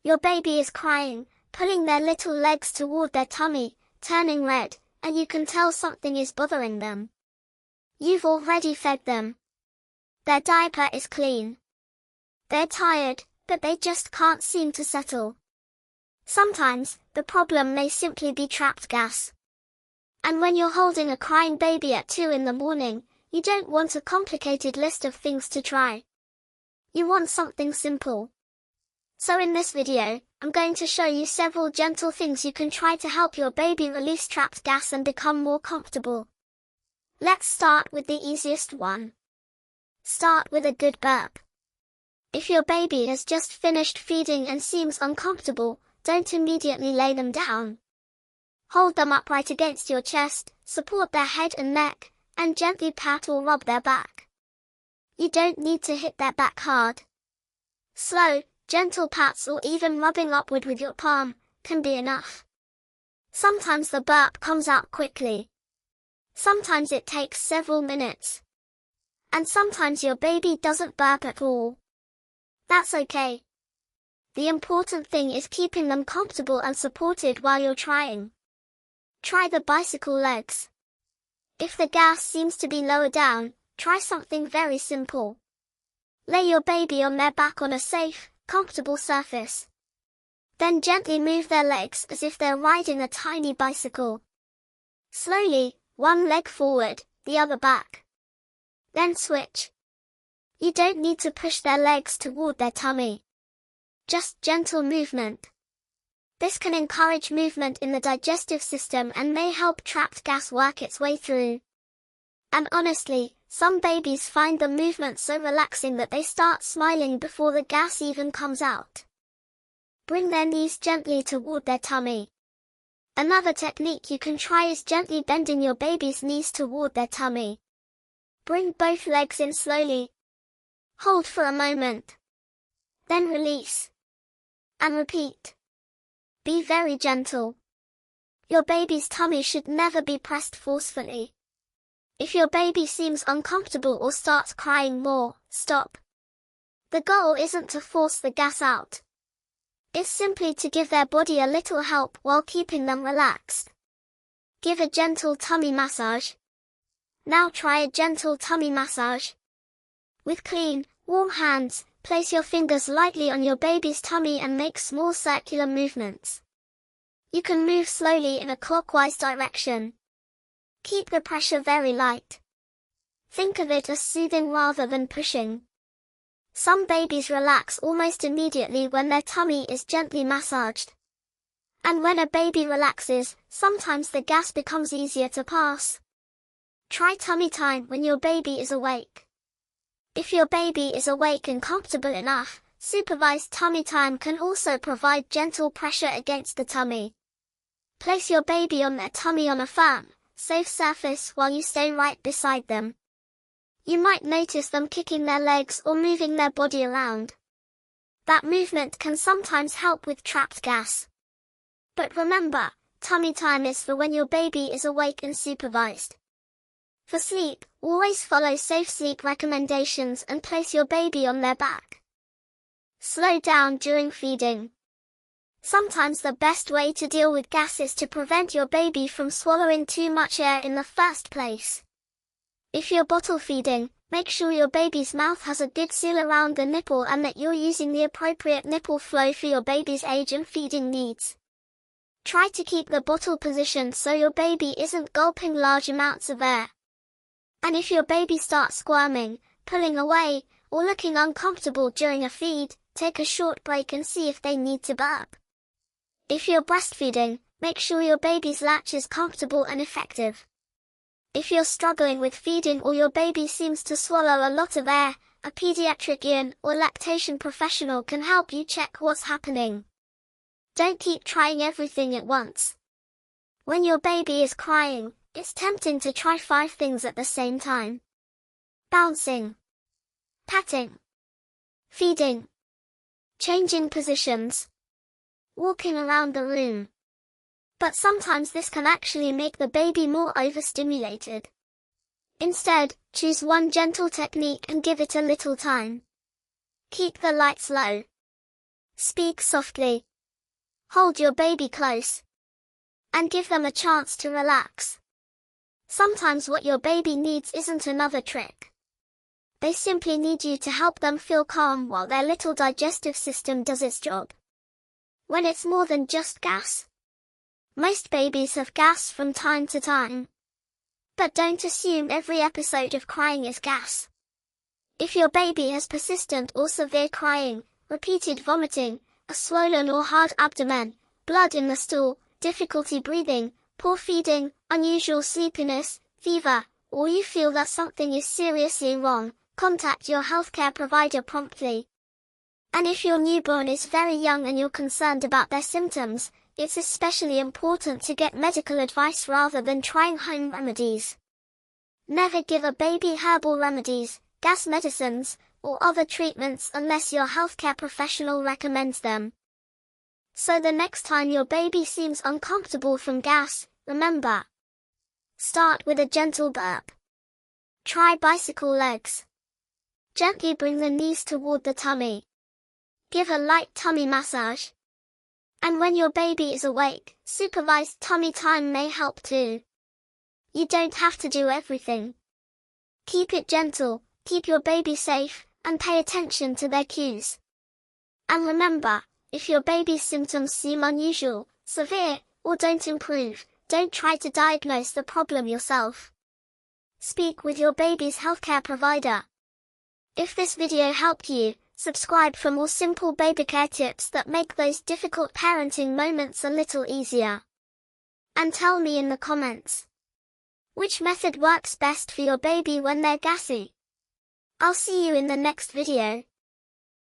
Your baby is crying, pulling their little legs toward their tummy, turning red, and you can tell something is bothering them. You've already fed them. Their diaper is clean. They're tired, but they just can't seem to settle. Sometimes, the problem may simply be trapped gas. And when you're holding a crying baby at 2 in the morning, you don't want a complicated list of things to try. You want something simple. So in this video, I'm going to show you several gentle things you can try to help your baby release trapped gas and become more comfortable. Let's start with the easiest one. Start with a good burp. If your baby has just finished feeding and seems uncomfortable, don't immediately lay them down. Hold them upright against your chest, support their head and neck, and gently pat or rub their back. You don't need to hit their back hard. Slow, gentle pats or even rubbing upward with your palm can be enough. Sometimes the burp comes out quickly. Sometimes it takes several minutes. And sometimes your baby doesn't burp at all. That's okay. The important thing is keeping them comfortable and supported while you're trying. Try the bicycle legs. If the gas seems to be lower down, try something very simple. Lay your baby on their back on a safe, comfortable surface. Then gently move their legs as if they're riding a tiny bicycle. Slowly, one leg forward, the other back. Then switch. You don't need to push their legs toward their tummy. Just gentle movement. This can encourage movement in the digestive system and may help trapped gas work its way through. And honestly, some babies find the movement so relaxing that they start smiling before the gas even comes out. Bring their knees gently toward their tummy. Another technique you can try is gently bending your baby's knees toward their tummy. Bring both legs in slowly. Hold for a moment. Then release. And repeat. Be very gentle. Your baby's tummy should never be pressed forcefully. If your baby seems uncomfortable or starts crying more, stop. The goal isn't to force the gas out. It's simply to give their body a little help while keeping them relaxed. Give a gentle tummy massage. Now try a gentle tummy massage. With clean, warm hands, place your fingers lightly on your baby's tummy and make small circular movements. You can move slowly in a clockwise direction. Keep the pressure very light. Think of it as soothing rather than pushing. Some babies relax almost immediately when their tummy is gently massaged. And when a baby relaxes, sometimes the gas becomes easier to pass. Try tummy time when your baby is awake. If your baby is awake and comfortable enough, supervised tummy time can also provide gentle pressure against the tummy. Place your baby on their tummy on a firm, safe surface while you stay right beside them. You might notice them kicking their legs or moving their body around. That movement can sometimes help with trapped gas. But remember, tummy time is for when your baby is awake and supervised. For sleep, always follow safe sleep recommendations and place your baby on their back. Slow down during feeding. Sometimes the best way to deal with gas is to prevent your baby from swallowing too much air in the first place. If you're bottle feeding, make sure your baby's mouth has a good seal around the nipple and that you're using the appropriate nipple flow for your baby's age and feeding needs. Try to keep the bottle positioned so your baby isn't gulping large amounts of air. And if your baby starts squirming, pulling away, or looking uncomfortable during a feed, take a short break and see if they need to burp. If you're breastfeeding, make sure your baby's latch is comfortable and effective. If you're struggling with feeding or your baby seems to swallow a lot of air, a pediatrician or lactation professional can help you check what's happening. Don't keep trying everything at once. When your baby is crying, it's tempting to try 5 things at the same time. Bouncing, patting, feeding, changing positions, walking around the room. But sometimes this can actually make the baby more overstimulated. Instead, choose one gentle technique and give it a little time. Keep the lights low. Speak softly. Hold your baby close. And give them a chance to relax. Sometimes what your baby needs isn't another trick. They simply need you to help them feel calm while their little digestive system does its job. When it's more than just gas. Most babies have gas from time to time. But don't assume every episode of crying is gas. If your baby has persistent or severe crying, repeated vomiting, a swollen or hard abdomen, blood in the stool, difficulty breathing, poor feeding, unusual sleepiness, fever, or you feel that something is seriously wrong, contact your healthcare provider promptly. And if your newborn is very young and you're concerned about their symptoms, it's especially important to get medical advice rather than trying home remedies. Never give a baby herbal remedies, gas medicines, or other treatments unless your healthcare professional recommends them. So the next time your baby seems uncomfortable from gas, remember. Start with a gentle burp. Try bicycle legs. Gently bring the knees toward the tummy. Give a light tummy massage. And when your baby is awake, supervised tummy time may help too. You don't have to do everything. Keep it gentle, keep your baby safe, and pay attention to their cues. And remember, if your baby's symptoms seem unusual, severe, or don't improve, don't try to diagnose the problem yourself. Speak with your baby's healthcare provider. If this video helped you, subscribe for more simple baby care tips that make those difficult parenting moments a little easier. And tell me in the comments, which method works best for your baby when they're gassy? I'll see you in the next video.